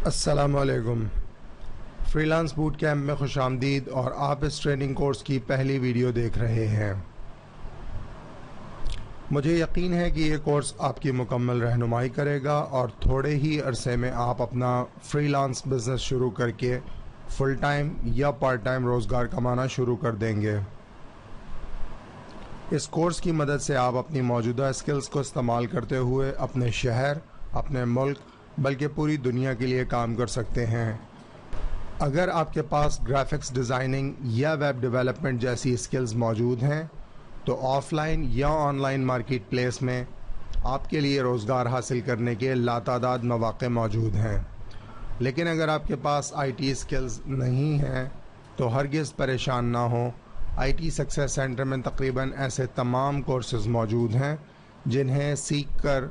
السلام علیکم۔ Freelance boot camp میں خوش آمدید، اور آپ اس ٹریننگ کورس کی پہلی ویڈیو دیکھ رہے ہیں۔ مجھے یقین ہے کہ یہ کورس آپ کی مکمل رہنمائی کرے گا اور تھوڑے ہی عرصے میں آپ اپنا فریلانس بزنس شروع کر کے فل ٹائم یا پارٹ ٹائم روزگار کمانا شروع کر دیں گے۔ اس کورس کی مدد سے آپ اپنی موجودہ اسکلز کو استعمال کرتے ہوئے اپنے شہر، اپنے ملک، بلکہ پوری دنیا کے لیے کام کر سکتے ہیں۔ اگر آپ کے پاس گرافکس ڈیزائننگ یا ویب ڈیولپمنٹ جیسی اسکلز موجود ہیں تو آف لائن یا آن لائن مارکیٹ پلیس میں آپ کے لیے روزگار حاصل کرنے کے لاتعداد مواقع موجود ہیں۔ لیکن اگر آپ کے پاس آئی ٹی اسکلز نہیں ہیں تو ہرگز پریشان نہ ہوں۔ آئی ٹی سکسیس سینٹر میں تقریباً ایسے تمام کورسز موجود ہیں جنہیں سیکھ کر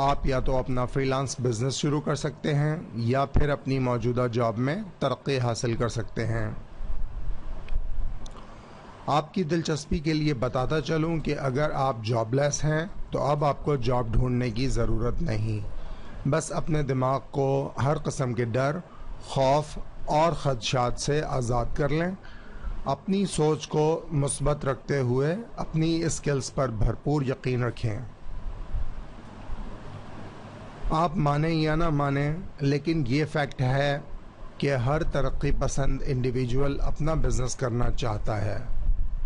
آپ یا تو اپنا فریلانس بزنس شروع کر سکتے ہیں یا پھر اپنی موجودہ جاب میں ترقی حاصل کر سکتے ہیں۔ آپ کی دلچسپی کے لیے بتاتا چلوں کہ اگر آپ جاب لیس ہیں تو اب آپ کو جاب ڈھونڈنے کی ضرورت نہیں۔ بس اپنے دماغ کو ہر قسم کے ڈر، خوف اور خدشات سے آزاد کر لیں۔ اپنی سوچ کو مثبت رکھتے ہوئے اپنی اسکلز پر بھرپور یقین رکھیں۔ آپ مانیں یا نہ مانیں، لیکن یہ فیکٹ ہے کہ ہر ترقی پسند انڈیویجول اپنا بزنس کرنا چاہتا ہے۔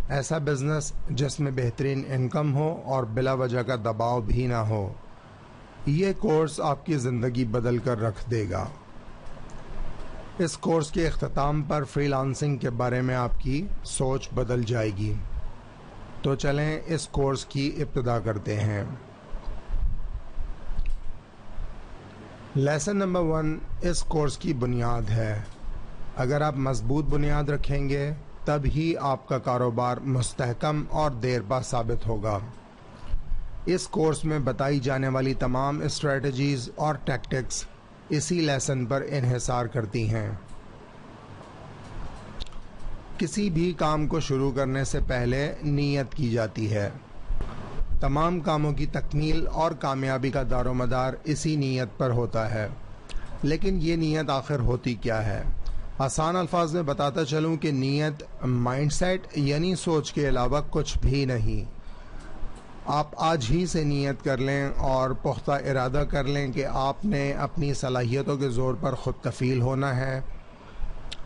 ایسا بزنس جس میں بہترین انکم ہو اور بلا وجہ کا دباؤ بھی نہ ہو۔ یہ کورس آپ کی زندگی بدل کر رکھ دے گا۔ اس کورس کے اختتام پر فری لانسنگ کے بارے میں آپ کی سوچ بدل جائے گی۔ تو چلیں اس کورس کی ابتدا کرتے ہیں۔ لیسن نمبر 1 اس کورس کی بنیاد ہے۔ اگر آپ مضبوط بنیاد رکھیں گے تب ہی آپ کا کاروبار مستحکم اور دیر پا ثابت ہوگا۔ اس کورس میں بتائی جانے والی تمام اسٹریٹجیز اور ٹیکٹکس اسی لیسن پر انحصار کرتی ہیں۔ کسی بھی کام کو شروع کرنے سے پہلے نیت کی جاتی ہے۔ تمام کاموں کی تکمیل اور کامیابی کا دار و مدار اسی نیت پر ہوتا ہے۔ لیکن یہ نیت آخر ہوتی کیا ہے؟ آسان الفاظ میں بتاتا چلوں کہ نیت مائنڈ سیٹ یعنی سوچ کے علاوہ کچھ بھی نہیں۔ آپ آج ہی سے نیت کر لیں اور پختہ ارادہ کر لیں کہ آپ نے اپنی صلاحیتوں کے زور پر خود کفیل ہونا ہے۔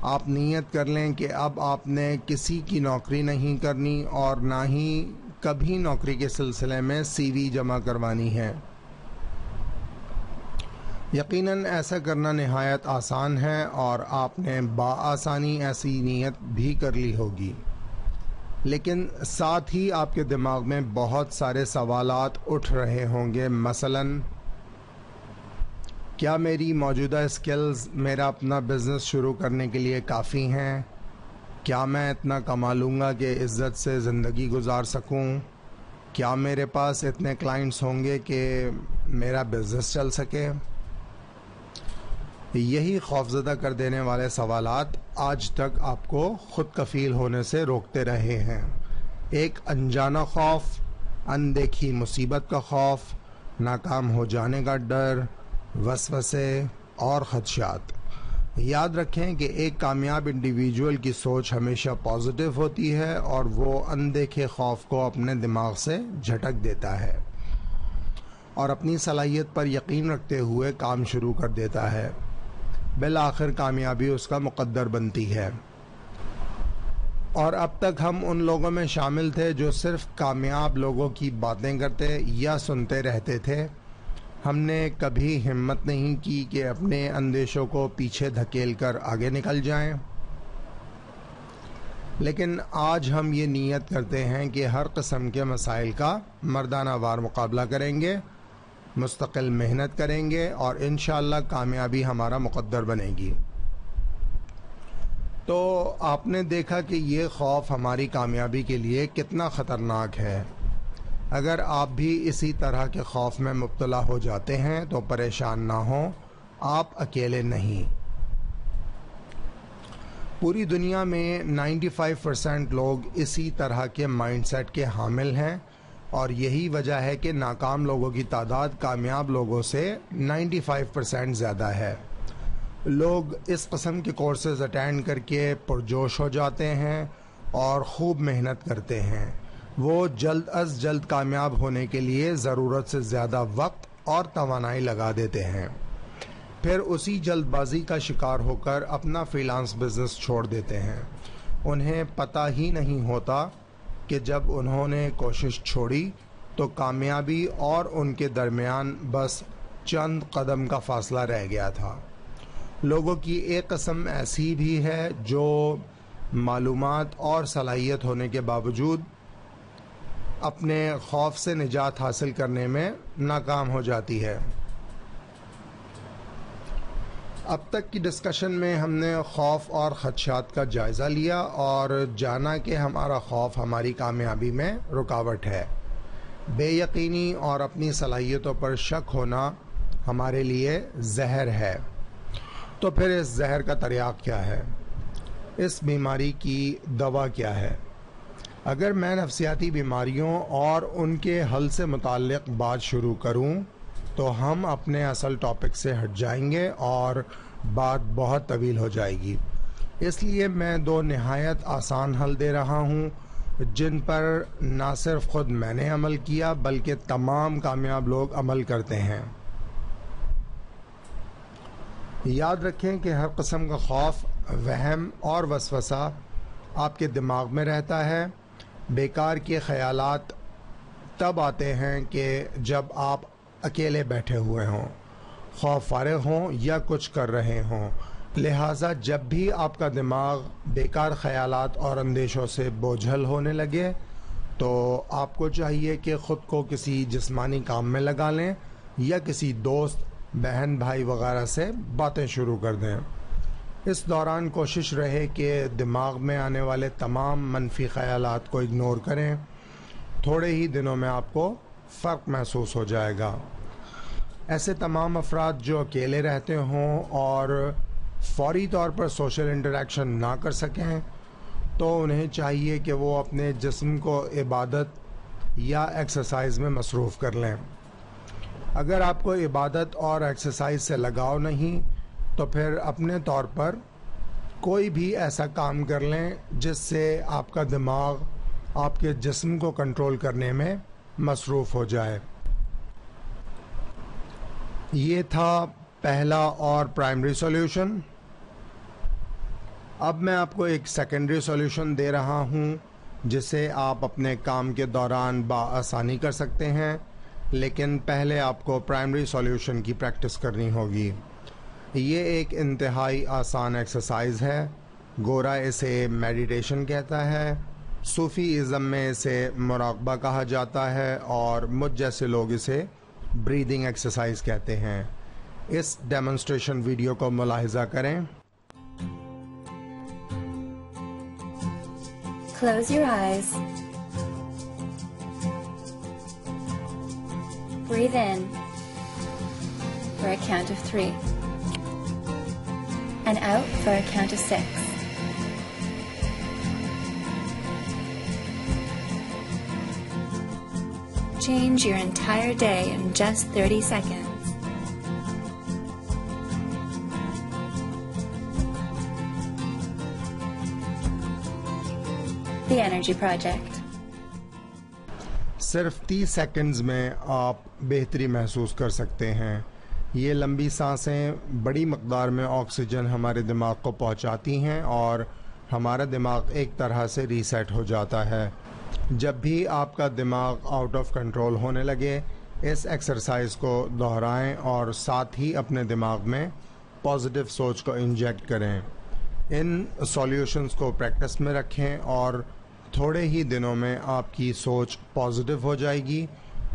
آپ نیت کر لیں کہ اب آپ نے کسی کی نوکری نہیں کرنی اور نہ ہی کبھی نوکری کے سلسلے میں سی وی جمع کروانی ہے۔ یقیناً ایسا کرنا نہایت آسان ہے اور آپ نے بآسانی ایسی نیت بھی کر لی ہوگی، لیکن ساتھ ہی آپ کے دماغ میں بہت سارے سوالات اٹھ رہے ہوں گے۔ مثلاً کیا میری موجودہ اسکلز میرا اپنا بزنس شروع کرنے کے لیے کافی ہیں؟ کیا میں اتنا کما لوں گا کہ عزت سے زندگی گزار سکوں؟ کیا میرے پاس اتنے کلائنٹس ہوں گے کہ میرا بزنس چل سکے؟ یہی خوفزدہ کر دینے والے سوالات آج تک آپ کو خود کفیل ہونے سے روکتے رہے ہیں۔ ایک انجانا خوف، اندیکھی مصیبت کا خوف، ناکام ہو جانے کا ڈر، وسوسے اور خدشات۔ یاد رکھیں کہ ایک کامیاب انڈیویجول کی سوچ ہمیشہ پازیٹیو ہوتی ہے اور وہ اندیکھے خوف کو اپنے دماغ سے جھٹک دیتا ہے اور اپنی صلاحیت پر یقین رکھتے ہوئے کام شروع کر دیتا ہے۔ بالآخر کامیابی اس کا مقدر بنتی ہے۔ اور اب تک ہم ان لوگوں میں شامل تھے جو صرف کامیاب لوگوں کی باتیں کرتے یا سنتے رہتے تھے۔ ہم نے کبھی ہمت نہیں کی کہ اپنے اندیشوں کو پیچھے دھکیل کر آگے نکل جائیں۔ لیکن آج ہم یہ نیت کرتے ہیں کہ ہر قسم کے مسائل کا مردانہ وار مقابلہ کریں گے، مستقل محنت کریں گے اور انشاءاللہ کامیابی ہمارا مقدر بنے گی۔ تو آپ نے دیکھا کہ یہ خوف ہماری کامیابی کے لیے کتنا خطرناک ہے۔ اگر آپ بھی اسی طرح کے خوف میں مبتلا ہو جاتے ہیں تو پریشان نہ ہوں، آپ اکیلے نہیں۔ پوری دنیا میں 95% لوگ اسی طرح کے مائنڈ سیٹ کے حامل ہیں، اور یہی وجہ ہے کہ ناکام لوگوں کی تعداد کامیاب لوگوں سے 95% زیادہ ہے۔ لوگ اس قسم کے کورسز اٹینڈ کر کے پرجوش ہو جاتے ہیں اور خوب محنت کرتے ہیں. وہ جلد از جلد کامیاب ہونے کے لیے ضرورت سے زیادہ وقت اور توانائی لگا دیتے ہیں. پھر اسی جلد بازی کا شکار ہو کر اپنا فری لانس بزنس چھوڑ دیتے ہیں. انہیں پتہ ہی نہیں ہوتا کہ جب انہوں نے کوشش چھوڑی تو کامیابی اور ان کے درمیان بس چند قدم کا فاصلہ رہ گیا تھا. لوگوں کی ایک قسم ایسی بھی ہے جو معلومات اور صلاحیت ہونے کے باوجود اپنے خوف سے نجات حاصل کرنے میں ناکام ہو جاتی ہے. اب تک کی ڈسکشن میں ہم نے خوف اور خدشات کا جائزہ لیا اور جانا کہ ہمارا خوف ہماری کامیابی میں رکاوٹ ہے. بے یقینی اور اپنی صلاحیتوں پر شک ہونا ہمارے لیے زہر ہے. تو پھر اس زہر کا تریاق کیا ہے؟ اس بیماری کی دوا کیا ہے؟ اگر میں نفسیاتی بیماریوں اور ان کے حل سے متعلق بات شروع کروں تو ہم اپنے اصل ٹاپک سے ہٹ جائیں گے اور بات بہت طویل ہو جائے گی. اس لیے میں 2 نہایت آسان حل دے رہا ہوں جن پر نہ صرف خود میں نے عمل کیا بلکہ تمام کامیاب لوگ عمل کرتے ہیں. یاد رکھیں کہ ہر قسم کا خوف، وہم اور وسوسہ آپ کے دماغ میں رہتا ہے. بیکار کے خیالات تب آتے ہیں کہ جب آپ اکیلے بیٹھے ہوئے ہوں، خوف فارغ ہوں یا کچھ کر رہے ہوں. لہٰذا جب بھی آپ کا دماغ بیکار خیالات اور اندیشوں سے بوجھل ہونے لگے تو آپ کو چاہیے کہ خود کو کسی جسمانی کام میں لگا لیں یا کسی دوست، بہن، بھائی وغیرہ سے باتیں شروع کر دیں. اس دوران کوشش رہے کہ دماغ میں آنے والے تمام منفی خیالات کو اگنور کریں. تھوڑے ہی دنوں میں آپ کو فرق محسوس ہو جائے گا. ایسے تمام افراد جو اکیلے رہتے ہوں اور فوری طور پر سوشل انٹریکشن نہ کر سکیں تو انہیں چاہیے کہ وہ اپنے جسم کو عبادت یا ایکسرسائز میں مصروف کر لیں. اگر آپ کو عبادت اور ایکسرسائز سے لگاؤ نہیں تو پھر اپنے طور پر کوئی بھی ایسا کام کر لیں جس سے آپ کا دماغ آپ کے جسم کو کنٹرول کرنے میں مصروف ہو جائے. یہ تھا پہلا اور پرائمری سولوشن. اب میں آپ کو ایک سیکنڈری سولوشن دے رہا ہوں جسے آپ اپنے کام کے دوران بآسانی کر سکتے ہیں، لیکن پہلے آپ کو پرائمری سولوشن کی پریکٹس کرنی ہوگی. یہ ایک انتہائی آسان ایکسرسائز ہے. گورا اسے میڈیٹیشن کہتا ہے، صوفی ازم میں اسے مراقبہ کہا جاتا ہے اور مجھ جیسے لوگ اسے بریدنگ ایکسرسائز کہتے ہیں. اس ڈیمونسٹریشن ویڈیو کو ملاحظہ کریں. Close your eyes. Breathe in for a count of 3 and out for a count of 6. Change your entire day in just 30 seconds. The Energy Project. صرف 30 سیکنڈز میں آپ بہتری محسوس کر سکتے ہیں. یہ لمبی سانسیں بڑی مقدار میں آکسیجن ہمارے دماغ کو پہنچاتی ہیں اور ہمارا دماغ ایک طرح سے ریسیٹ ہو جاتا ہے. جب بھی آپ کا دماغ آؤٹ آف کنٹرول ہونے لگے اس ایکسرسائز کو دہرائیں اور ساتھ ہی اپنے دماغ میں پازیٹیو سوچ کو انجیکٹ کریں. ان سولیوشنز کو پریکٹس میں رکھیں اور تھوڑے ہی دنوں میں آپ کی سوچ پازیٹیو ہو جائے گی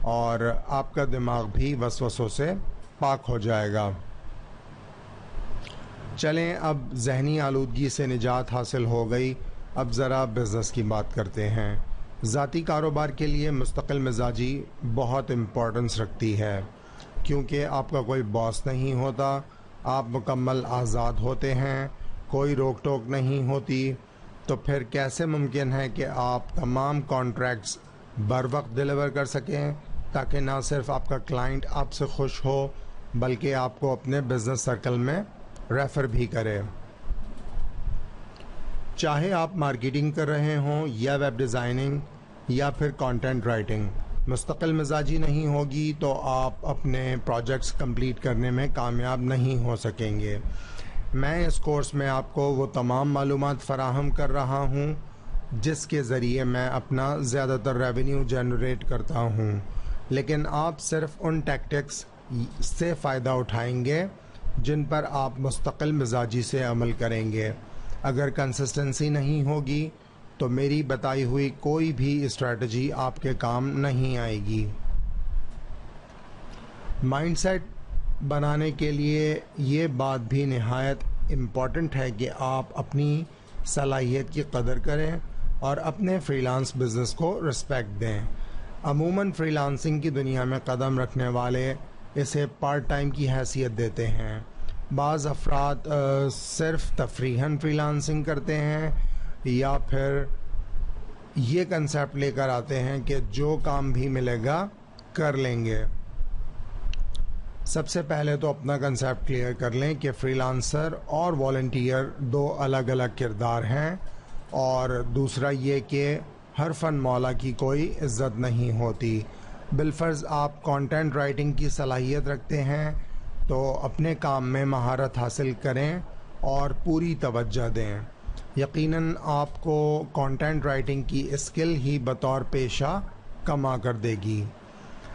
اور آپ کا دماغ بھی وسوسوں سے پاک ہو جائے گا. چلیں اب ذہنی آلودگی سے نجات حاصل ہو گئی، اب ذرا بزنس کی بات کرتے ہیں. ذاتی کاروبار کے لیے مستقل مزاجی بہت امپورٹنس رکھتی ہے کیونکہ آپ کا کوئی باس نہیں ہوتا، آپ مکمل آزاد ہوتے ہیں، کوئی روک ٹوک نہیں ہوتی. تو پھر کیسے ممکن ہے کہ آپ تمام کانٹریکٹس بر وقت ڈیلیور کر سکیں تاکہ نہ صرف آپ کا کلائنٹ آپ سے خوش ہو بلکہ آپ کو اپنے بزنس سرکل میں ریفر بھی کرے. چاہے آپ مارکیٹنگ کر رہے ہوں یا ویب ڈیزائننگ یا پھر کانٹینٹ رائٹنگ، مستقل مزاجی نہیں ہوگی تو آپ اپنے پروجیکٹس کمپلیٹ کرنے میں کامیاب نہیں ہو سکیں گے. میں اس کورس میں آپ کو وہ تمام معلومات فراہم کر رہا ہوں جس کے ذریعے میں اپنا زیادہ تر ریونیو جنریٹ کرتا ہوں، لیکن آپ صرف ان ٹیکٹکس سے فائدہ اٹھائیں گے جن پر آپ مستقل مزاجی سے عمل کریں گے. اگر کنسسٹنسی نہیں ہوگی تو میری بتائی ہوئی کوئی بھی اسٹریٹجی آپ کے کام نہیں آئے گی. مائنڈ سیٹ بنانے کے لیے یہ بات بھی نہایت امپورٹنٹ ہے کہ آپ اپنی صلاحیت کی قدر کریں اور اپنے فری لانس بزنس کو رسپیکٹ دیں. عموماً فری لانسنگ کی دنیا میں قدم رکھنے والے اسے پارٹ ٹائم کی حیثیت دیتے ہیں. بعض افراد صرف تفریحاً فری لانسنگ کرتے ہیں یا پھر یہ کنسیپٹ لے کر آتے ہیں کہ جو کام بھی ملے گا کر لیں گے. سب سے پہلے تو اپنا کنسیپٹ کلیئر کر لیں کہ فری لانسر اور والنٹیئر دو الگ الگ کردار ہیں، اور دوسرا یہ کہ ہر فن مولا کی کوئی عزت نہیں ہوتی. بالفرض آپ کانٹینٹ رائٹنگ کی صلاحیت رکھتے ہیں تو اپنے کام میں مہارت حاصل کریں اور پوری توجہ دیں. یقیناً آپ کو کانٹینٹ رائٹنگ کی اسکل ہی بطور پیشہ کما کر دے گی.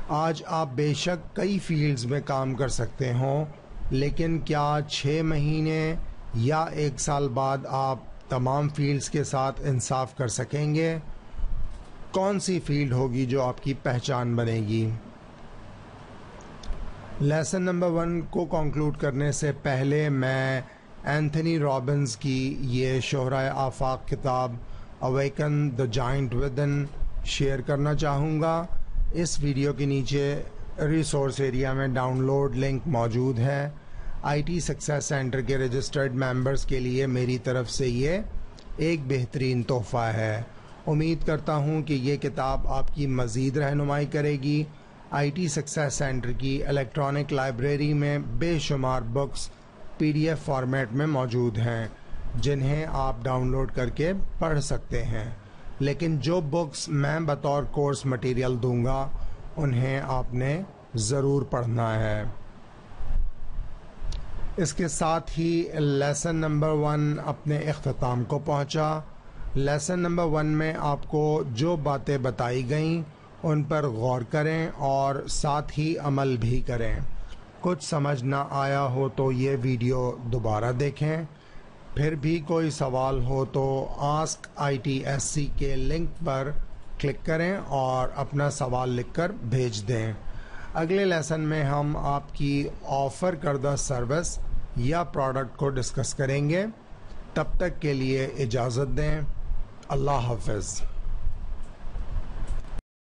آج آپ بے شک کئی فیلڈز میں کام کر سکتے ہوں، لیکن کیا 6 مہینے یا 1 سال بعد آپ تمام فیلڈز کے ساتھ انصاف کر سکیں گے؟ کون سی فیلڈ ہوگی جو آپ کی پہچان بنے گی؟ لیسن نمبر 1 کو کنکلوڈ کرنے سے پہلے میں اینتھنی رابنز کی یہ شہرائے آفاق کتاب اویکن دا جائنٹ ودن شیئر کرنا چاہوں گا. اس ویڈیو کے نیچے ریسورس ایریا میں ڈاؤن لوڈ لنک موجود ہے. آئی ٹی سکسیس سینٹر کے رجسٹرڈ ممبرز کے لیے میری طرف سے یہ ایک بہترین تحفہ ہے. امید کرتا ہوں کہ یہ کتاب آپ کی مزید رہنمائی کرے گی. آئی ٹی سکسیس سینٹر کی الیکٹرانک لائبریری میں بے شمار بکس PDF فارمیٹ میں موجود ہیں جنہیں آپ ڈاؤن لوڈ کر کے پڑھ سکتے ہیں، لیکن جو بکس میں بطور کورس مٹیریل دوں گا انہیں آپ نے ضرور پڑھنا ہے. اس کے ساتھ ہی لیسن نمبر 1 اپنے اختتام کو پہنچا. لیسن نمبر 1 میں آپ کو جو باتیں بتائی گئیں ان پر غور کریں اور ساتھ ہی عمل بھی کریں. کچھ سمجھ نہ آیا ہو تو یہ ویڈیو دوبارہ دیکھیں. پھر بھی کوئی سوال ہو تو آسک ITSC کے لنک پر کلک کریں اور اپنا سوال لکھ کر بھیج دیں. اگلے لیسن میں ہم آپ کی آفر کردہ سروس یا پروڈکٹ کو ڈسکس کریں گے. تب تک کے لیے اجازت دیں. اللہ حافظ.